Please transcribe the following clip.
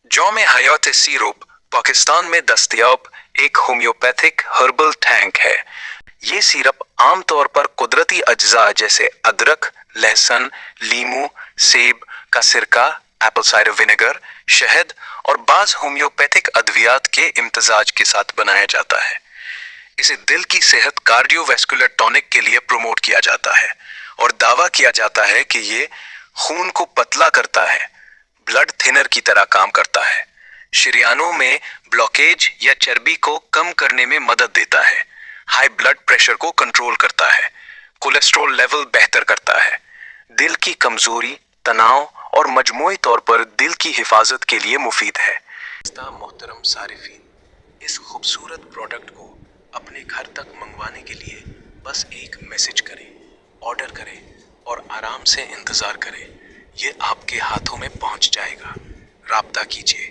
जौ में हयात सिरप पाकिस्तान में दस्तयाब एक होम्योपैथिक हर्बल टैंक है। ये सिरप आमतौर पर कुदरती अज्जा जैसे अदरक, लहसुन, लीमू, सेब का सिरका, एप्पल साइडर विनेगर, शहद और बाज होम्योपैथिक अद्वियात के इम्तजाज के साथ बनाया जाता है। इसे दिल की सेहत कार्डियोवैस्कुलर टॉनिक के लिए प्रमोट किया जाता है और दावा किया जाता है कि ये खून को पतला करता है, ब्लड थिनर की तरह काम करता है, शरीयानों में ब्लॉकेज या चर्बी को कम करने में मदद देता है, हाई ब्लड प्रेशर को कंट्रोल करता है, कोलेस्ट्रॉल लेवल बेहतर करता है, दिल की कमजोरी, तनाव और मजमूई तौर पर दिल की हिफाजत के लिए मुफीद है। मोहतरम सारिफीन, इस खूबसूरत प्रोडक्ट को अपने घर तक मंगवाने के लिए बस एक मैसेज करें, ऑर्डर करें और आराम से इंतज़ार करें। ये आपके हाथों में पहुंच जाएगा। राब्ता कीजिए।